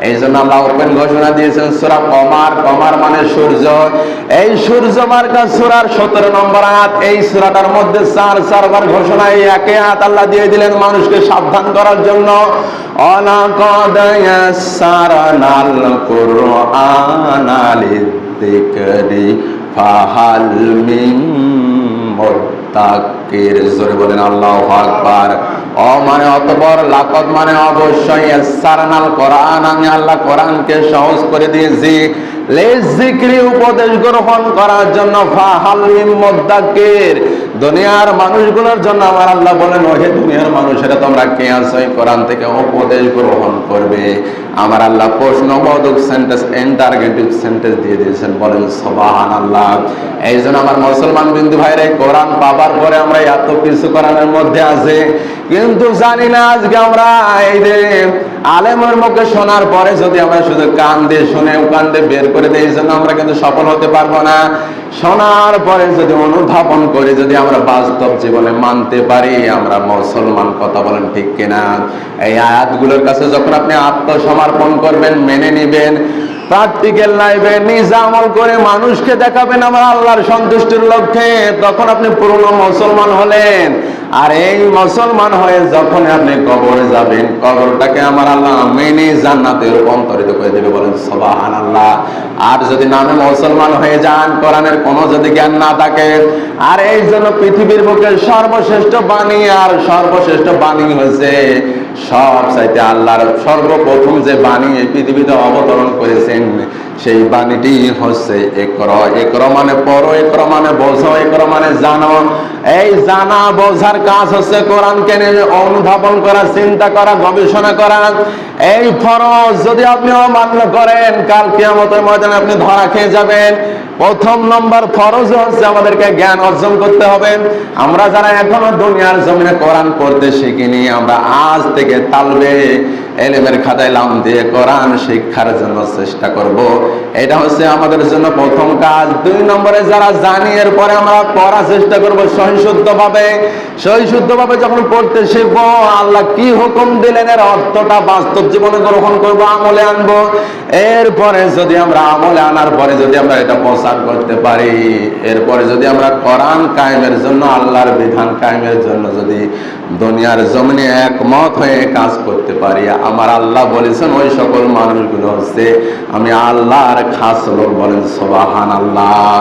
এই জন্য আল্লাহ ওপেন ঘোষণা দিয়েছেন সূরা কমার, কমার মানে সূর্য। এই সূর্য মার্কা সূরার 17 নম্বর আয়াত। এই সূরাটার মধ্যে চারবার ঘোষণা এই একে আয়াত আল্লাহ দিয়ে দিলেন মানুষকে সাবধান করার জন্য। ওয়ালাকাদ ইয়াসসারনাল কুরআনা লিযিকরি ফাহাল মিন মুদ্দাক্কির। জোরে বলেন আল্লাহু আকবার। ও মানে অতঃপর, লাকাদ মানে অবশ্যই, ইয়াসসারনাল কোরআন আমি আল্লাহ কোরআনকে সহজ করে দিয়েছি, লিযিকরি উপদেশ গ্রহণ করার জন্য, ফাহাল মিন মুদ্দাক্কির দুনিয়ার মানুষগুলোর জন্য। আমার আল্লাহ বলেন, ওহে দুনিয়ার মানুষেরা তোমরা কে আছো এই কোরআন থেকে উপদেশ গ্রহণ করবে? আমার আল্লাহ প্রশ্নবোধক সেন্টেন্স, ইন্টারগেটিভ সেন্টেন্স দিয়ে দিয়েছেন। বলেন সুবহানাল্লাহ। এই জন্য আমার মুসলমান বিন্দু ভাইরা, কোরআন পাবার পরে আমরা এত কিছু কোরআনের মধ্যে আছে, কিন্তু জানি না আজকে আমরা এই যে আলেমের মুখে শোনার পরে যদি আমরা শুধু কান দিয়ে শুনে কান দিয়ে বের করে দিই, এই জন্য আমরা কিন্তু সফল হতে পারবো না। শোনার পরে যদি অনুধাবন করে যদি আমরা বাস্তব জীবনে মানতে পারি, আমরা মুসলমান। কথা বলেন ঠিক কিনা? এই আয়াতগুলোর কাছে যখন আপনি আত্মসমর্পণ করবেন, মেনে নেবেন, প্র্যাকটিক্যাল লাইফে নিজ আমল করে মানুষকে দেখাবেন আমার আল্লাহর সন্তুষ্টির লক্ষ্যে, তখন আপনি পূর্ণ মুসলমান হলেন। আর এই মুসলমান হয়ে যখন আপনি কবরে যাবেন, কবরটাকে আমার আল্লাহ মেনে জান্নাতে রূপান্তরিত করে দেবে। বলেন সুবহানাল্লাহ। আর যদি নামে মুসলমান হয়ে যান, কোরআনের কোনো যদি জ্ঞান না থাকে, আর এই জন্য পৃথিবীর বুকে সর্বশ্রেষ্ঠ বাণী, আর সর্বশ্রেষ্ঠ বাণী হয়েছে সব চাইতে আল্লাহর সর্বপ্রথম যে বাণী এই পৃথিবীতে অবতরণ করেছেন, সেই বাণীটি হচ্ছে ইকরা। ইকরা মানে পড়ো, ইকরা মানে বোঝো, ইকরা মানে জানো। এই জানা বোঝার কাজ হচ্ছে কোরআনকে নিয়ে অনুধাবন করা, চিন্তা করা, গবেষণা করা। এই ফরজ যদি আপনি অমান্য করেন, কাল কিয়ামতের ময়দানে আপনি ধরা খেয়ে যাবেন। প্রথম নম্বর ফরজ হচ্ছে আমাদেরকে জ্ঞান অর্জন করতে হবে। আমরা যারা এখনো দুনিয়ার জমিনে কোরআন পড়তে শিখিনি, আমরা আজ থেকে তালবে এলেমের খাতায় লাম দিয়ে কোরআন শিক্ষার জন্য চেষ্টা করব। এটা হচ্ছে আমাদের জন্য প্রথম কাজ। 2 নম্বরে যারা জানি, এরপরে আমরা পড়ার চেষ্টা করব সহিশুদ্ধভাবে। সহিশুদ্ধভাবে যখন পড়তে শিখবো, আল্লাহ কি হুকুম দিলেন এর অর্থটা বাস্তব জীবনে গ্রহণ করব, আমলে আনবো। এরপরে যদি আমরা আমলে আনার পরে যদি আমরা এটা প্রচার করতে পারি, এরপরে যদি আমরা কোরআন কায়েমের জন্য, আল্লাহর বিধান কায়েমের জন্য যদি দুনিয়ার জমিনে একমত হয়ে কাজ করতে পারি, আমার আল্লাহ বলেছেন ওই সকল মানুষগুলো হচ্ছে আমি আল্লাহর খাস লোক। বলেন সুবহানাল্লাহ।